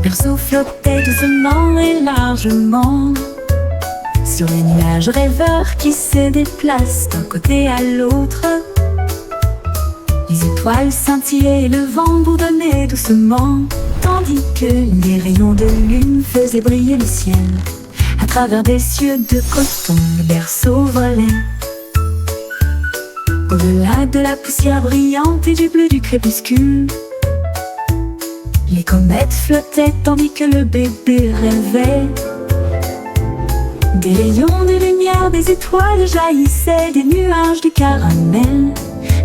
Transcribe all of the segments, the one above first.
berceau flottait doucement et largement sur les nuages rêveurs qui se déplacent d'un côté à l'autre. Les étoiles scintillaient et le vent bourdonnait doucement, tandis que les rayons de lune faisaient briller le ciel. À travers des cieux de coton, le berceau volait. Au-delà de la poussière brillante et du bleu du crépuscule, les comètes flottaient tandis que le bébé rêvait. Des rayons de lumière, des étoiles jaillissaient, des nuages de caramel.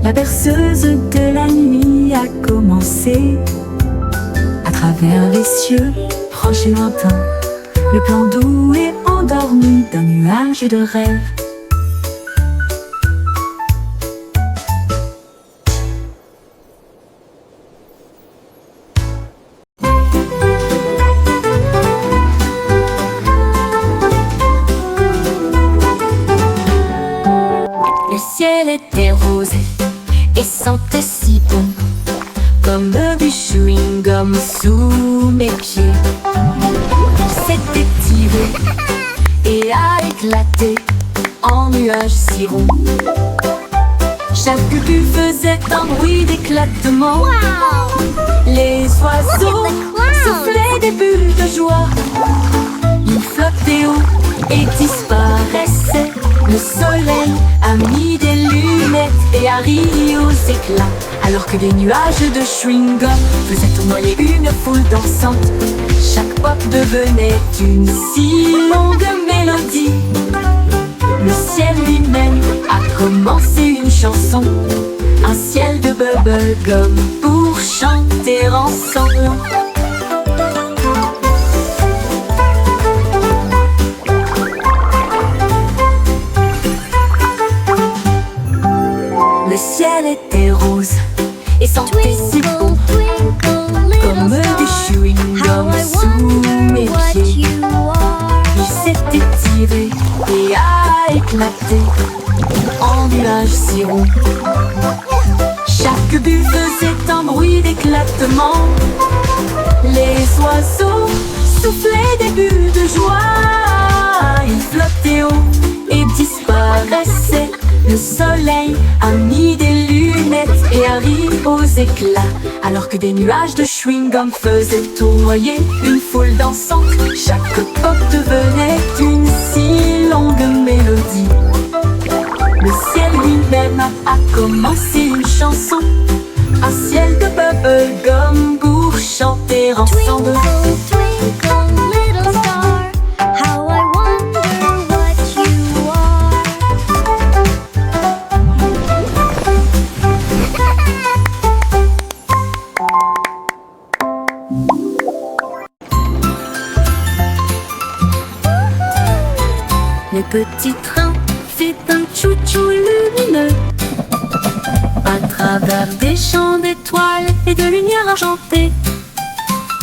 La berceuse de la nuit a commencé. À travers les cieux, proches et lointains, le plan doux et endormi d'un nuage de rêve. Le ciel était rose et sentait si bon, comme du chewing-gum sous mes pieds. S'était tiré et a éclaté en nuages si ronds. Chaque bulle faisait un bruit d'éclatement. Les oiseaux soufflaient des bulles de joie. Ils flottaient haut et disparaissaient. Le soleil a mis des lunettes et a ri aux éclats, alors que des nuages de chewing-gum faisaient tournoyer une foule dansante. Chaque pop devenait une si longue mélodie. Le ciel lui-même a commencé une chanson, un ciel de bubblegum pour chanter ensemble. Le ciel était rose et sentait si bon, comme du chewing-gum sous mes pieds. Il s'était tiré et a éclaté en nuages si ronds. Chaque bulle faisait un bruit d'éclatement. Les oiseaux soufflaient des bulles de joie. Ils flottaient haut et disparaissaient. Le soleil a mis des lunettes et a ri aux éclats, alors que des nuages de chewing-gum faisaient tournoyer une foule dansante. Chaque pop devenait une si longue mélodie. Le ciel lui-même a commencé une chanson, un ciel de bubblegum pour chanter ensemble. Le petit train fait un chou-chou lumineux à travers des champs d'étoiles et de lumière argentée.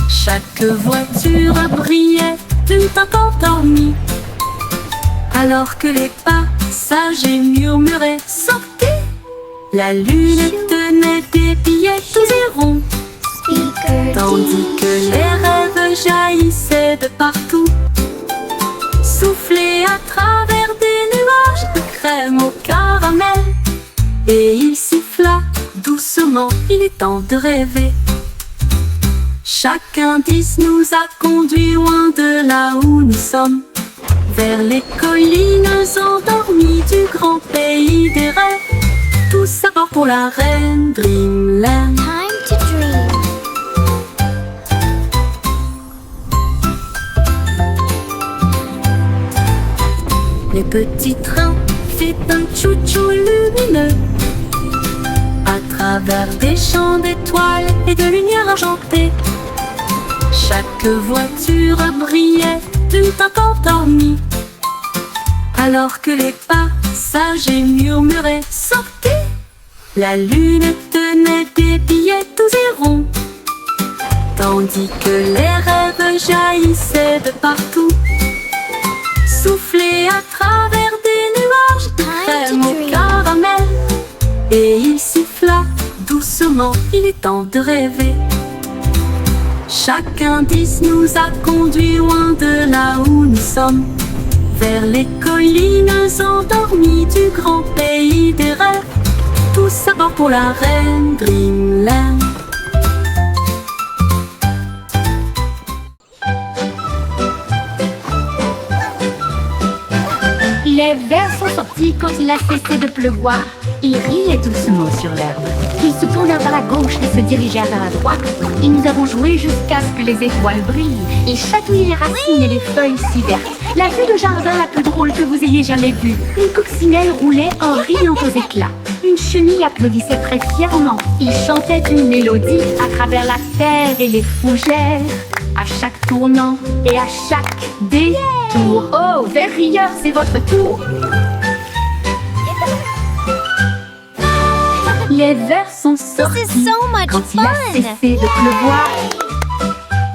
Chaque voiture brillait tout encore dormie, alors que les passagers murmuraient « Sortez !» La lune tenait des billets tous et ronds, tandis que les rêves jaillissaient de partout, soufflés à travers des nuages de crème au caramel. Et il siffla doucement, il est temps de rêver. Chaque indice nous a conduits loin de là où nous sommes, vers les collines endormies du grand pays des rêves. Tout ça part pour la reine Dreamland. Time to dream. Le petit train fait un chou-chou lumineux à travers des champs d'étoiles et de lumière argentée. Chaque voiture brillait tout encore dormie, alors que les passagers murmuraient « Sortez !» La lune tenait des billets tous et ronds, tandis que les rêves jaillissaient de partout, soufflés à travers des nuages de crème au caramel. Et il siffla doucement, il est temps de rêver. Chaque indice nous a conduit loin de là où nous sommes, vers les collines endormies du grand pays des rêves. Tous à bord pour la reine Dreamland. Les vers sont sortis quand il a cessé de pleuvoir. Ils riaient doucement sur l'herbe. Ils se tournèrent vers la gauche et se dirigèrent vers la droite. Et nous avons joué jusqu'à ce que les étoiles brillent. Ils chatouillaient les racines et les feuilles si vertes. La vue de jardin la plus drôle que vous ayez jamais vue. Une coccinelle roulait en riant aux éclats. Une chenille applaudissait très fièrement. Ils chantaient une mélodie à travers la terre et les fougères. À chaque tournant et à chaque détour. Oh, vers rieurs, c'est votre tour. Les vers sont sortis quand il a cessé de pleuvoir.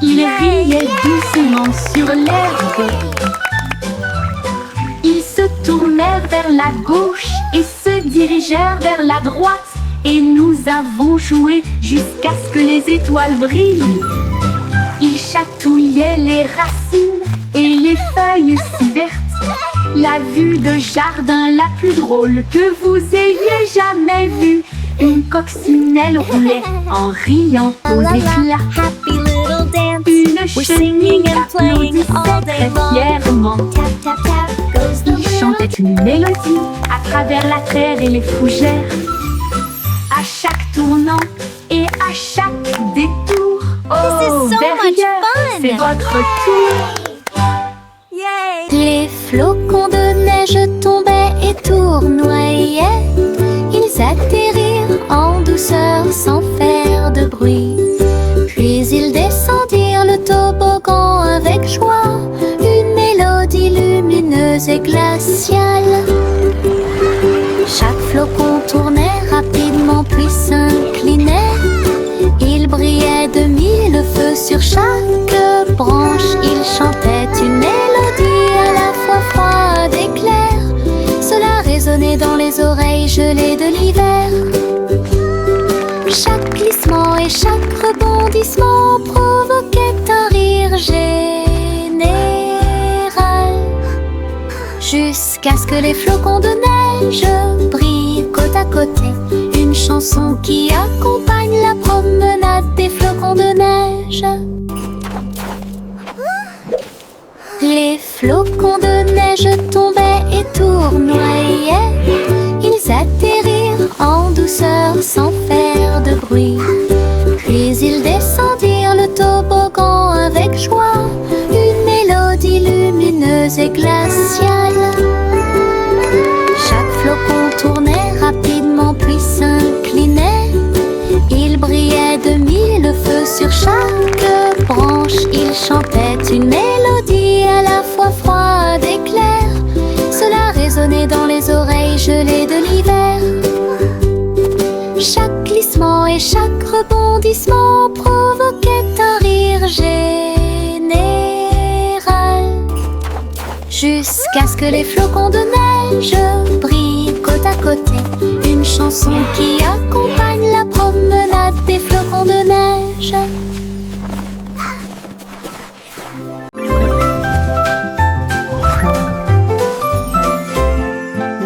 Ils riaient doucement sur l'herbe. Ils se tournèrent vers la gauche et se dirigèrent vers la droite. Et nous avons joué jusqu'à ce que les étoiles brillent. Ils chatouillaient les racines et les feuilles si vertes. La vue de jardin la plus drôle que vous ayez jamais vue. Une coccinelle roulait en riant aux éclats. Une chenille applaudissait très fièrement. Ils chantaient une mélodie à travers la terre et les fougères. À chaque tournant et à chaque détour. Oh, derrière, c'est votre tour. Les flocons de neige tombaient et tournoyaient. Ils atterrirent en douceur sans faire de bruit. Puis ils descendirent le toboggan avec joie. Une mélodie lumineuse et glaciale. Chaque flocon tournait rapidement puis s'inclinait. Il brillait de mille feux sur chaque branche. Il chantait une mélodie à la fois froide et claire. Cela résonnait dans les oreilles gelées de l'hiver. Chaque glissement et chaque rebondissement provoquait un rire général. Jusqu'à ce que les flocons de neige brillent côte à côté. Une chanson qui accompagne la promenade des flocons de neige. Les flocons de neige tombaient et tournoyaient. Ils atterrirent en douceur sans faire de bruit. Puis ils descendirent le toboggan avec joie. Une mélodie lumineuse et glaciale. Chaque flocon tournait rapidement puis s'inclinait. Il brillait de mille feux sur chaque branche. Il chantait une mélodie à la fois froide et claire. Cela résonnait dans les oreilles gelées de l'hiver. Chaque glissement et chaque rebondissement provoquait un rire général. Jusqu'à ce que les flocons de neige brillent côte à côté. Une chanson qui accompagne la promenade des flocons de neige.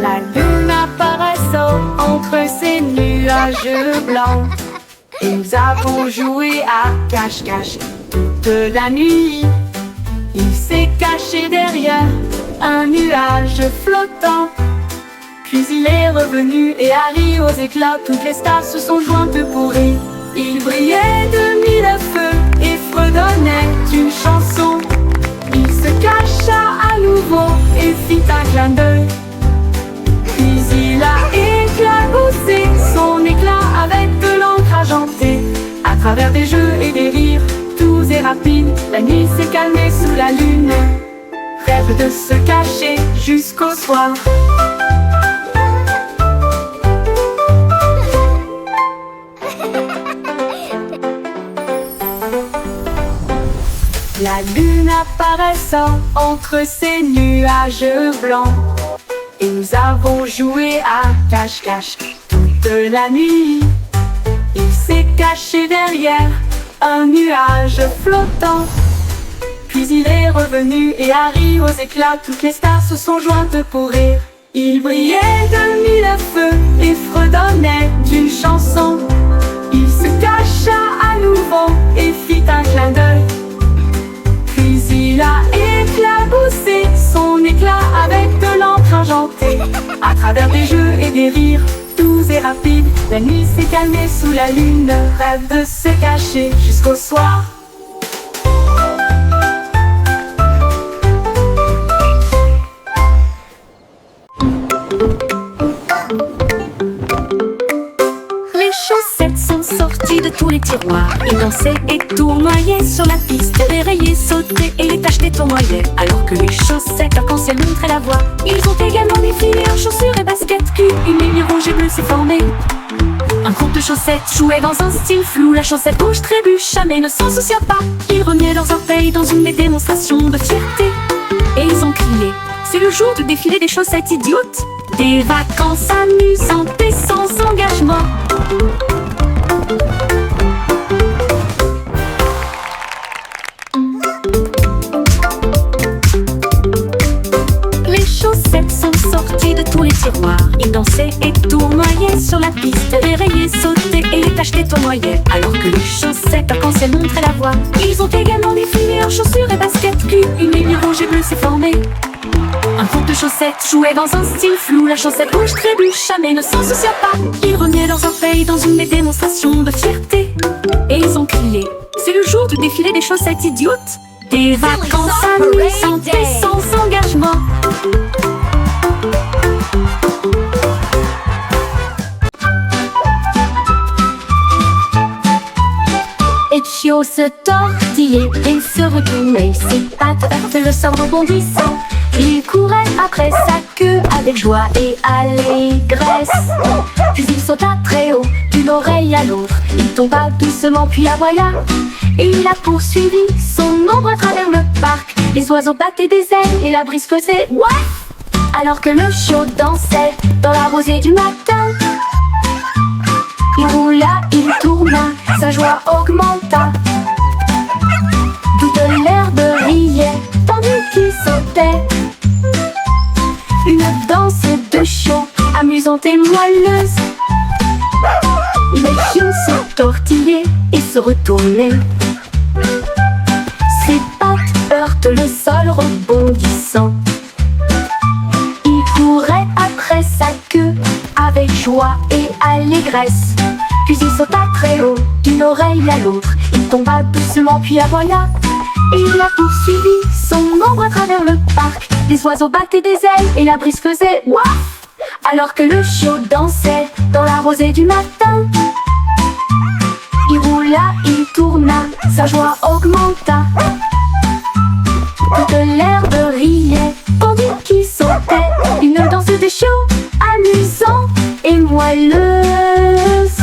La lune apparaissant entre ces nuages blancs. Et nous avons joué à cache-cache toute la nuit. Il s'est caché derrière un nuage flottant. Puis il est revenu et a ri aux éclats. Toutes les stars se sont jointes pour rire. Il brillait de mille feux et fredonnait une chanson. Il se cacha à nouveau et fit un clin d'œil. Puis il a éclaboussé son éclat avec de l'encre argentée. À travers des jeux et des rires, doux et rapides, la nuit s'est calmée sous la lune. Rêve de se cacher jusqu'au soir. La lune apparaissant entre ces nuages blancs. Et nous avons joué à cache-cache toute la nuit. Il s'est caché derrière un nuage flottant. Puis il est revenu et Harry aux éclats, toutes les stars se sont jointes pour rire. Il brillait de mille feux et fredonnait d'une chanson. Il se cacha à nouveau et fit un clin d'œil. Puis il a éclaboussé son éclat avec de l'encre argentée. À travers des jeux et des rires doux et rapides, la nuit s'est calmée sous la lune. Rêve de se cacher jusqu'au soir. Les chaussettes sont sorties de tous les tiroirs. Ils dansaient et tournoyaient sur la piste. Dérayaient, sautaient et les tachetés tournoyaient. Alors que les chaussettes arc-en-ciel montraient la voie. Ils ont également défilé en chaussures et baskets cul. Une ligne rouge et bleue s'est formée. Un groupe de chaussettes jouait dans un style flou. La chaussette rouge trébucha mais ne s'en soucia pas. Ils remuaient leurs orteils dans une démonstration de fierté. Et ils ont crié: c'est le jour du défilé des chaussettes idiotes. Des vacances amusantes et sans engagement. Les chaussettes sont sorties de tous les tiroirs. Ils dansaient et tournoyaient sur la piste. Dérayaient, sautaient et les tachetés tournoyaient. Alors que les chaussettes arc-en-ciel montraient la voie. Ils ont également défilé en chaussures et baskets cul. Une ligne rouge et bleue s'est formée. Un groupe de chaussettes jouait dans un style flou. La chaussette rouge trébucha mais ne s'en soucia pas. Ils remuaient leurs orteils dans une démonstration de fierté. Et ils ont crié: c'est le jour du défilé des chaussettes idiotes. Des vacances amusantes et sans engagement. Ezio se tortillait et se retournait. Ses pattes heurtaient le sol rebondissant. Il courait après sa queue avec joie et allégresse. Puis il sauta très haut d'une oreille à l'autre. Il tomba doucement puis aboya. Et il a poursuivi son ombre à travers le parc. Les oiseaux battaient des ailes et la brise faisait ouaf. Alors que le chiot dansait dans la rosée du matin. Il roula, il tourna, sa joie augmenta. Toute l'herbe riait tandis qu'il sautait. Une danse de chiot amusante et moelleuse. Les chiots se tortillaient et se retournaient. Ses pattes heurtent le sol rebondissant. Il courait après sa queue avec joie et allégresse. Puis il sauta très haut d'une oreille à l'autre. Il tomba doucement puis aboya. Et il a poursuivi son ombre à travers le parc. Les oiseaux battaient des ailes et la brise faisait ouaf. Alors que le chiot dansait dans la rosée du matin. Il roula, il tourna, sa joie augmenta. Toute l'herbe riait tandis qu'il sautait. Une danse de chiot amusante et moelleuse.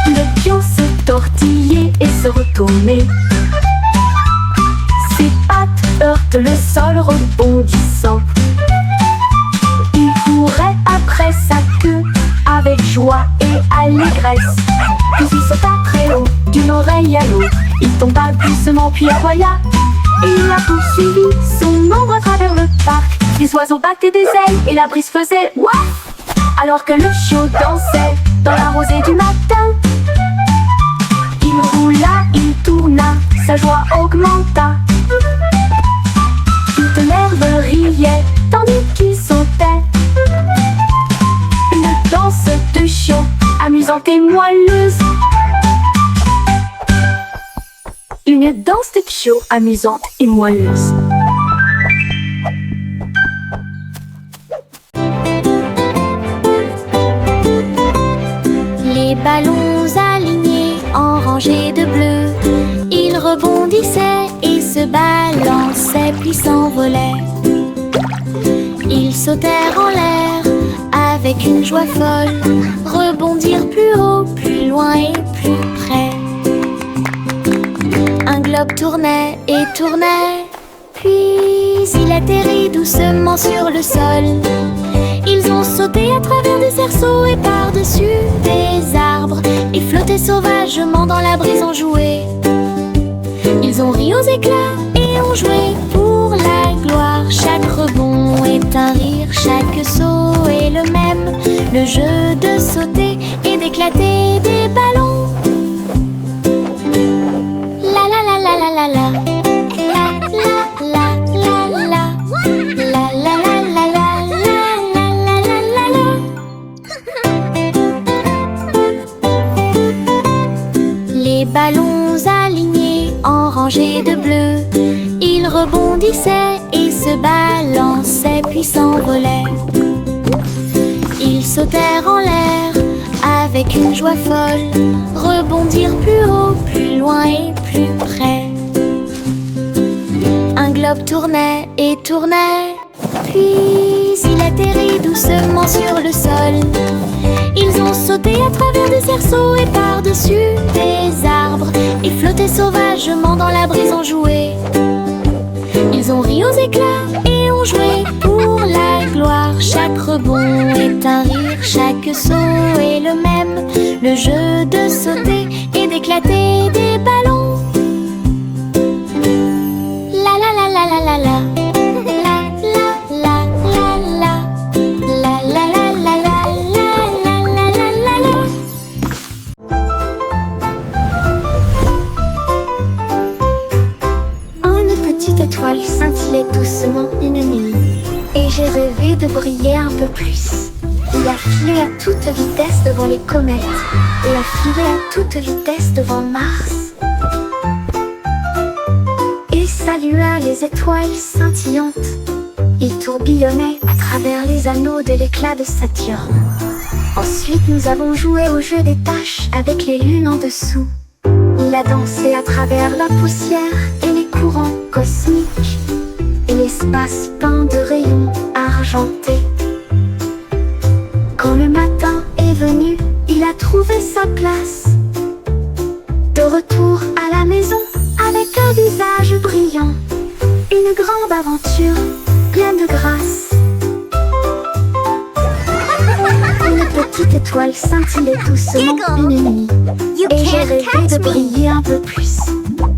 Le pion se tortillait et se retournait. Ses pattes heurtent le sol rebondissant. Il courait après sa queue avec joie et allégresse. Puis il sauta très haut d'une oreille à l'autre. Il tomba doucement puis aboya. Et il a poursuivi son ombre à travers le parc. Les oiseaux battaient des ailes et la brise faisait ouaf. Alors que le chiot dansait dans la rosée du matin. Il roula, il tourna, sa joie augmenta. Toute l'herbe riait tandis qu'il sautait. Une danse de chiot amusante et moelleuse. Une danse de chiot amusante et moelleuse. Les ballons alignés en rangées de bleu, ils rebondissaient et se balançaient puis s'envolaient. Ils sautèrent en l'air avec une joie folle, rebondirent plus haut, plus loin et plus près. Un globe tournait et tournait, puis il atterrit doucement sur le sol. Ils ont sauté sauté à travers des cerceaux et par-dessus des arbres, et flottaient sauvagement dans la brise en jouet. Ils ont ri aux éclats et ont joué pour la gloire. Chaque rebond est un rire, chaque saut est le même. Le jeu de sauter et d'éclater des ballons. La la la la la la la. La la la la la. La la la la la la la la la. Les ballons alignés en rangées de bleu, ils rebondissaient et se balançaient puis s'envolaient. Ils sautèrent en l'air avec une joie folle, rebondirent plus haut, plus loin et plus près. Un globe tournait et tournait, puis il atterrit doucement sur le sol. Ils ont sauté à travers des cerceaux et par-dessus des arbres, et flottaient sauvagement dans la brise en jouet. Ils ont ri aux éclats et ont joué pour la gloire. Chaque rebond est un rire, chaque saut est le même. Le jeu de sauter et d'éclater des ballons. La la la la la la la. La la la la la. La la la la la la la la la la. Une petite étoile scintillait doucement une nuit, et j'ai rêvé de briller un peu plus. Il a filé à toute vitesse devant les comètes, et a filé à toute vitesse devant Mars, et salua les étoiles scintillantes. Il tourbillonnait à travers les anneaux de l'éclat de Saturne. Ensuite nous avons joué au jeu des taches avec les lunes en dessous. Il a dansé à travers la poussière et les courants cosmiques, et l'espace peint de rayons argentés. Quand le matin est venu, il a trouvé sa place, de retour à la maison avec un visage brillant. Une grande aventure pleine de grâce. Une petite étoile scintillait doucement une nuit, et j'ai rêvé de briller un peu plus.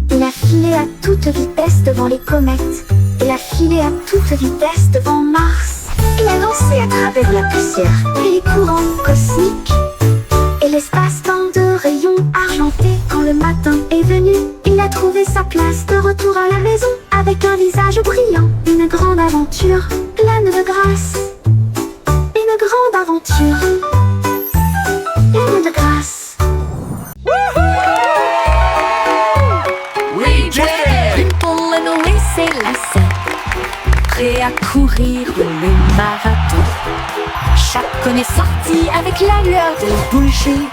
Il a filé à toute vitesse devant les comètes, et a filé à toute vitesse devant Mars. Il a dansé à travers la poussière et les courants cosmiques, et l'espace-temps de rayons argentés. Quand le matin est venu, il a trouvé sa place, de retour à la maison avec un visage brillant. Une grande aventure pleine de grâce. Une grande aventure pleine de grâce. We did it! Dimple and we s'élançaient, prêts à courir le marathon. Chacun est sorti avec la lueur de bougie,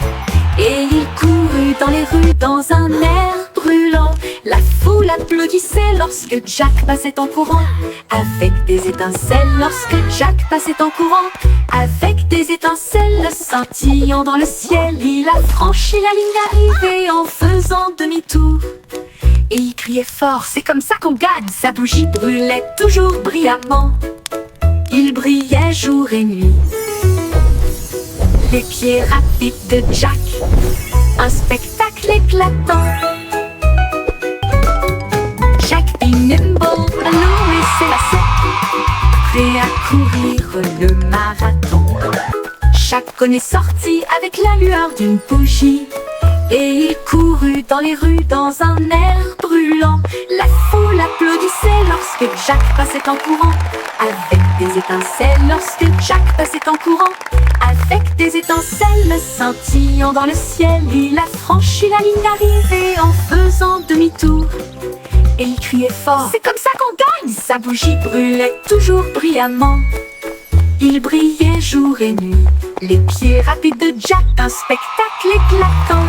et il courut dans les rues dans un air brûlant. La foule applaudissait lorsque Jack passait en courant, avec des étincelles lorsque Jack passait en courant. Avec des étincelles scintillant dans le ciel, il a franchi la ligne d'arrivée en faisant demi-tour. Et il criait fort, c'est comme ça qu'on gagne. Sa bougie brûlait toujours brillamment. Il brillait jour et nuit. Les pieds rapides de Jack, un spectacle éclatant. Jack et nimble, allons et s'élançait, prêt à courir le marathon. Chacun est sorti avec la lueur d'une bougie, et il courut dans les rues dans un air brûlant. La foule applaudissait lorsque Jack passait en courant, avec des étincelles lorsque Jack passait en courant. Avec des étincelles scintillant dans le ciel, il a franchi la ligne d'arrivée en faisant demi-tour. Et il criait fort, c'est comme ça qu'on gagne. Sa bougie brûlait toujours brillamment. Il brillait jour et nuit. Les pieds rapides de Jack, un spectacle éclatant.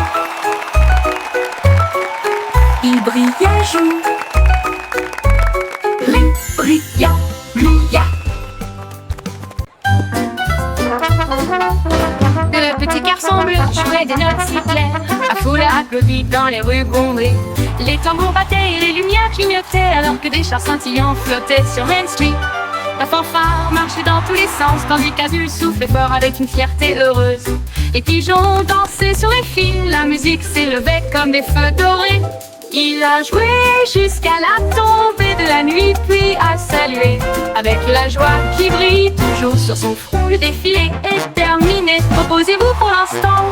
Il brillait jour, brillant, brillant. Le petit garçon bleu jouait des notes si claires. La foule applaudit dans les rues bondées. Les tambours battaient et les lumières clignotaient, alors que des chars scintillants flottaient sur Main Street. La fanfare marchait dans tous les sens, tandis qu'Azul soufflait fort avec une fierté heureuse. Les pigeons dansaient sur les fils, la musique s'élevait comme des feux dorés. Il a joué jusqu'à la tombée de la nuit, puis a salué avec la joie qui brille toujours sur son front. Le défilé est terminé, reposez-vous pour l'instant.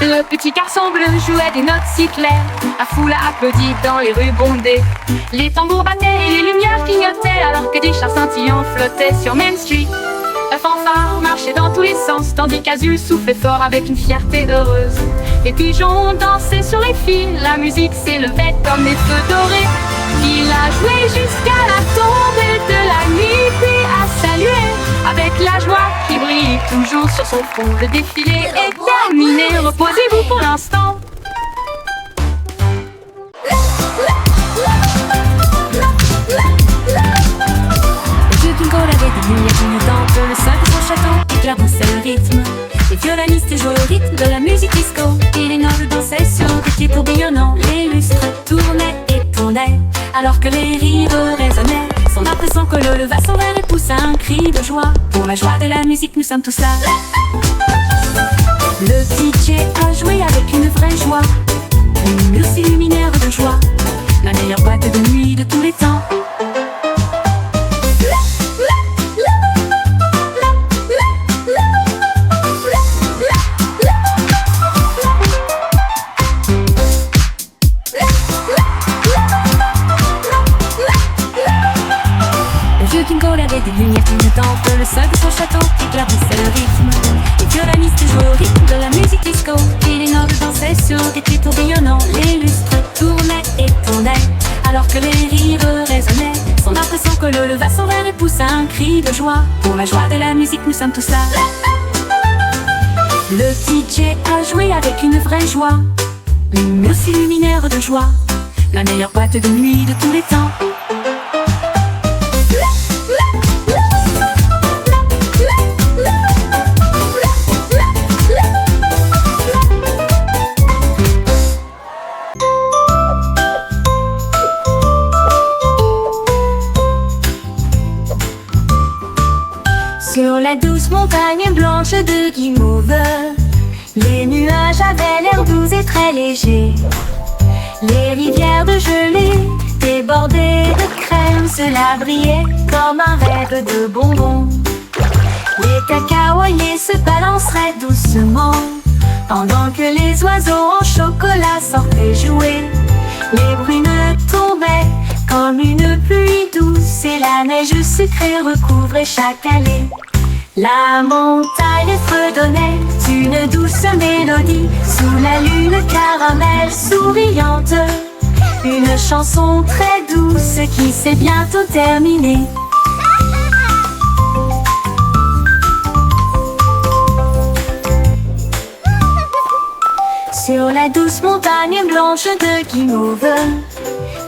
Le petit garçon bleu jouait des notes si claires, la foule a applaudi dans les rues bondées. Les tambours battaient et les lumières clignotaient, alors que des chars scintillants flottaient sur Main Street. La fanfare marchait dans tous les sens, tandis qu'Azul soufflait fort avec une fierté heureuse. Les pigeons dansaient sur les fils, la musique s'élevait comme des feux dorés. Il a joué jusqu'à la tombée de la nuit, puis a salué avec la joie qui brille toujours sur son front. Le défilé est terminé, reposez-vous pour l'instant. Bingo avait des lumières clignotantes, le sol de son château éclaboussait le rythme. Les violonistes jouaient au rythme de la musique disco, et les nobles dansaient sur des pieds tourbillonnants. Les lustres tournaient et tournaient, alors que les rires résonnaient. Son impression que le leva son verre et poussa un cri de joie. Pour la joie de la musique, nous sommes tous là. Le DJ a joué avec une vraie joie, une murs s'illuminèrent de joie, la meilleure boîte de nuit de tous les temps. Bingo avait des lumières clignotantes, le sol de son château éclaboussait le rythme. Les violonistes jouaient au rythme de la musique disco, et les nobles dansaient sur des pieds tourbillonnants. Les lustres tournaient et tournaient, alors que les rires résonnaient. Son impression que le leva son verre et poussa un cri de joie. Pour la joie de la musique, nous sommes tous là. Le DJ a joué avec une vraie joie, les murs s'illuminèrent de joie, la meilleure boîte de nuit de tous les temps. Sur la douce montagne blanche de Guimauve, les nuages avaient l'air doux et très légers. Les rivières de gelée débordées de crème, cela brillait comme un rêve de bonbons. Les cacaoyers se balanceraient doucement, pendant que les oiseaux en chocolat sortaient jouer. Les brunes tombaient comme une pluie douce, et la neige sucrée recouvrait chaque allée. La montagne fredonnait une douce mélodie, sous la lune caramel souriante. Une chanson très douce qui s'est bientôt terminée. Sur la douce montagne blanche de Guimauve,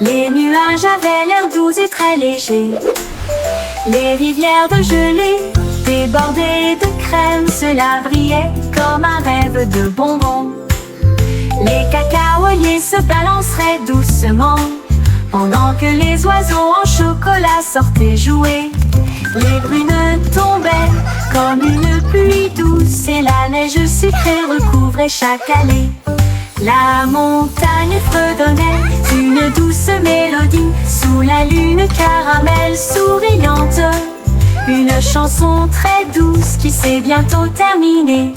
les nuages avaient l'air doux et très légers. Les rivières de gelée débordées de crème, cela brillait comme un rêve de bonbons. Les cacaoyers se balanceraient doucement, pendant que les oiseaux en chocolat sortaient jouer. Les brunes tombaient comme une pluie douce, et la neige sucrée recouvrait chaque allée. La montagne fredonnait une douce mélodie, sous la lune caramel souriante. Une chanson très douce qui s'est bientôt terminée.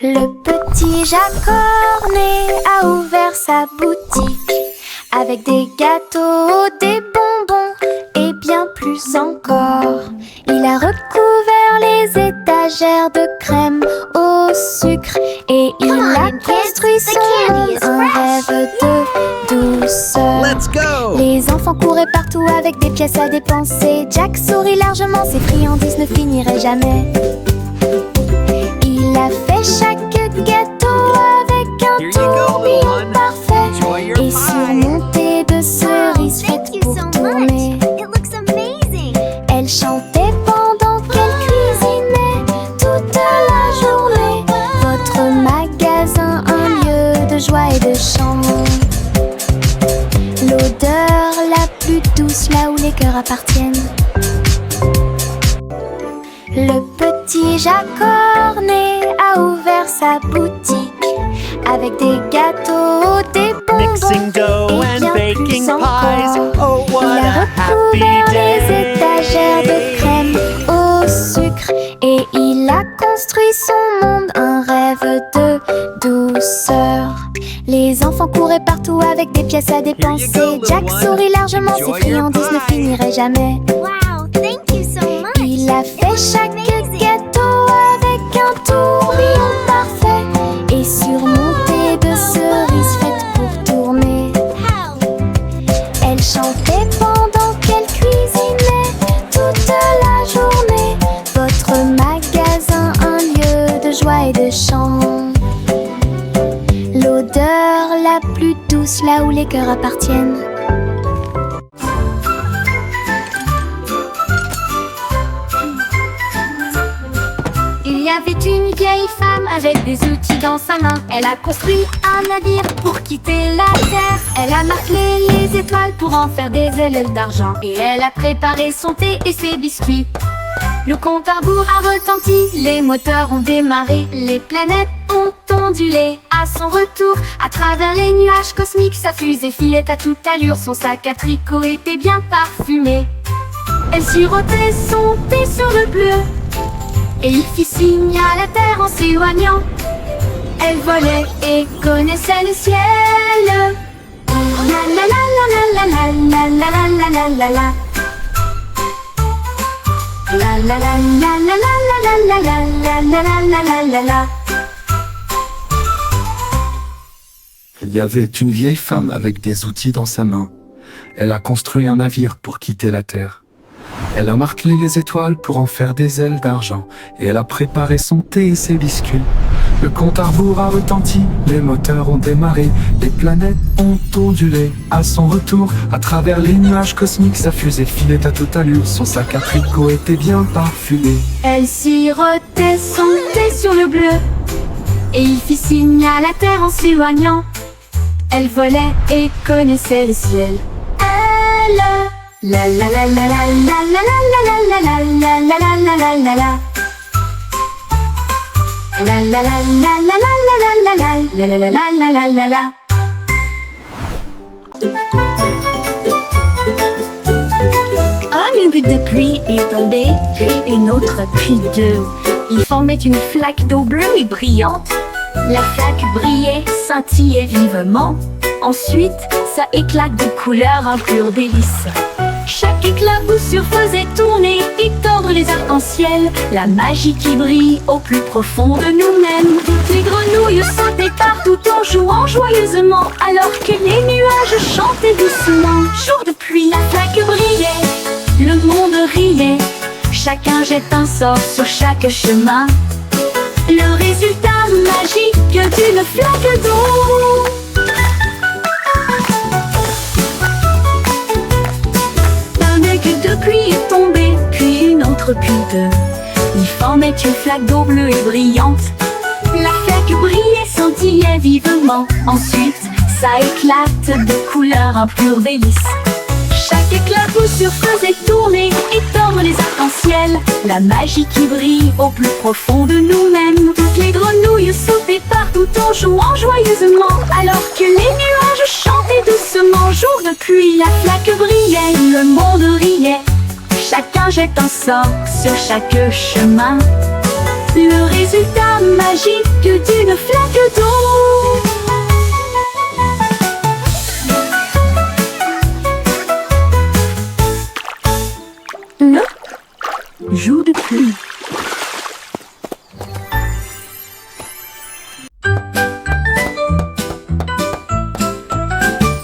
Le petit Jacques Cornet a ouvert sa boutique avec des gâteaux, des bonbons et bien plus encore. Il a recouvert les étagères de crème au sucre et il a construit son monde, un rêve de douceur. Let's go! Les enfants couraient partout avec des pièces à dépenser. Jack sourit largement, ses friandises ne finiraient jamais. Il a fait chaque gâteau avec un Here you go, tourbillon little one. parfait Enjoy your et pie. surmonté de cerises faites pour tourner. It looks amazing. Elle chantait pendant qu'elle cuisinait toute la appartiennent. Le petit Jacques Cornet a ouvert sa boutique avec des gâteaux, des bonbons Mixing dough et and bien baking plus pies. encore. Oh, what Il a a happy recouvert les day. étagères de crème au sucre et il a construit son monde, un rêve de douceur. Les enfants couraient partout avec des pièces à dépenser. little Jack one. sourit largement, Enjoy ses friandises your ne pie. finiraient jamais. Wow, thank you so much. Il a fait chaque gâteau avec un tourbillon parfait et surmonté de cerises faites pour tourner. Elle chantait pendant qu'elle cuisinait toute la journée. Votre magasin, un lieu de joie et de chant. L'odeur la plus douce là où les cœurs appartiennent. Il y avait une vieille femme avec des outils dans sa main. Elle a construit un navire pour quitter la terre. Elle a marqué les étoiles pour en faire des ailes d'argent. Et elle a préparé son thé et ses biscuits. Le compte à rebours a retenti, les moteurs ont démarré. Les planètes ont ondulé à son retour. À travers les nuages cosmiques, sa fusée filait à toute allure. Son sac à tricot était bien parfumé. Elle sirotait son thé sur le bleu et il fit signe à la terre en s'éloignant. Elle volait et connaissait le ciel. La la la la la la la la la la la la. La la la la la la la la la la la la la la. Il y avait une vieille femme avec des outils dans sa main. Elle a construit un navire pour quitter la terre. Elle a marqué les étoiles pour en faire des ailes d'argent. Et elle a préparé son thé et ses biscuits. Le compte à rebours a retenti, les moteurs ont démarré. Les planètes ont ondulé à son retour. À travers les nuages cosmiques, sa fusée filait à toute allure. Son sac à tricot était bien parfumé. Elle sirotait son thé sur le bleu et il fit signe à la terre en s'éloignant. Elle volait et connaissait le ciel. Elle la la la la la la la la la la la la la la la la la. La la la la la la la la la la la la la la la. Une goutte de pluie est tombée, puis une autre, puis deux. Ils formaient une flaque d'eau bleue et brillante. La flaque brillait, scintillait vivement. Ensuite, ça éclate de couleurs, un pur délice. Chaque éclaboussure faisait tourner et tordre les arcs-en-ciel. La magie qui brille au plus profond de nous-mêmes. Toutes les grenouilles sautaient partout en jouant joyeusement, alors que les nuages chantaient doucement. Jour de pluie, la flaque brillait, le monde riait. Chacun jette un sort sur chaque chemin. Le résultat magique d'une flaque d'eau. De pluie est tombée, puis une autre, puis deux. Ils formaient une flaque d'eau bleue et brillante. La flaque brillait, scintillait vivement. Ensuite, ça éclate de couleurs, un pur délice. Chaque éclaboussure faisait tourner et tordre les arcs-en-ciel. La magie qui brille au plus profond de nous-mêmes. Toutes les grenouilles sautaient partout en jouant joyeusement, alors que les nuages chantaient doucement. Jour de pluie, la flaque brillait, le monde riait. Chacun jette un sort sur chaque chemin. Le résultat magique d'une flaque d'eau. Jour de pluie.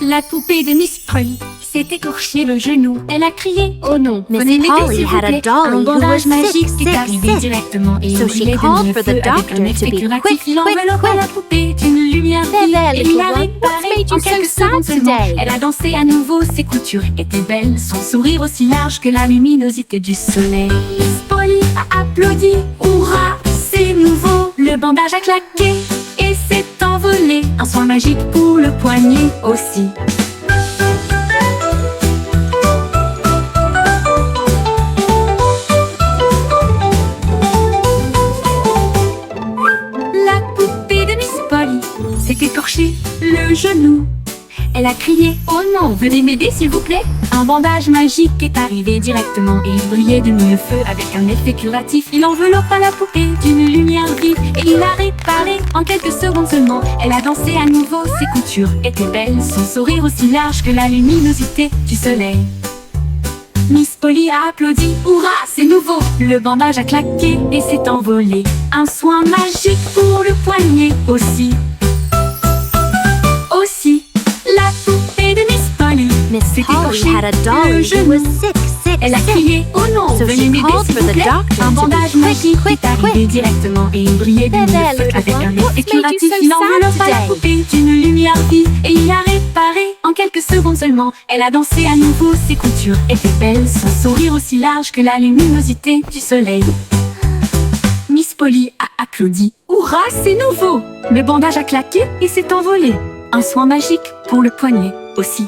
La poupée de Miss Polly s'est écorché le genou. Elle a crié « Oh non, Miss venez m'aider, Polly s'il vous had a plaît. dolly Un who bandage was magique sick, est sick, arrivé sick. directement et So il she brûlait called de for the feu avec doctor un effet to be curatif. quick, Il enveloppa quick, la poupée d'une lumière There, vive there, et little la one. réparée What's made en you so quelques sad secondes seulement. today? Elle a dansé à nouveau, ses coutures étaient belles, son sourire aussi large que la luminosité du soleil. Miss Polly a applaudi, hurrah, c'est nouveau. Le bandage a claqué et s'est envolé. Un soin magique pour le poignet aussi. écorché le genou. Elle a crié « Oh non, venez m'aider s'il vous plaît !» Un bandage magique est arrivé directement et il brillait de mille feux avec un effet curatif. Il enveloppa la poupée d'une lumière vive et il l'a réparée en quelques secondes seulement. Elle a dansé à nouveau, ses coutures étaient belles, son sourire aussi large que la luminosité du soleil. Miss Polly a applaudi, hurrah, c'est nouveau! Le bandage a claqué et s'est envolé. Un soin magique pour le poignet aussi. La poupée de Miss Polly Miss s'est Polly écorché had a le dolly who genou. was sick. Elle a crié « Oh non, So veuillez she m'aider called s'il for vous the plaît !» doctor Un to bandage be magique quick, est arrivé quick. directement et il brillait de There, mille there, feux little avec un one. effet What's made you curatif. so Il sad enveloppa la today? poupée d'une lumière vive et il l'a réparée en quelques secondes seulement. Elle a dansé à nouveau, ses coutures étaient belles, son sourire aussi large que la luminosité du soleil. Miss Polly a applaudi. Hurrah, c'est nouveau! Le bandage a claqué et s'est envolé. Un soin magique pour le poignet aussi.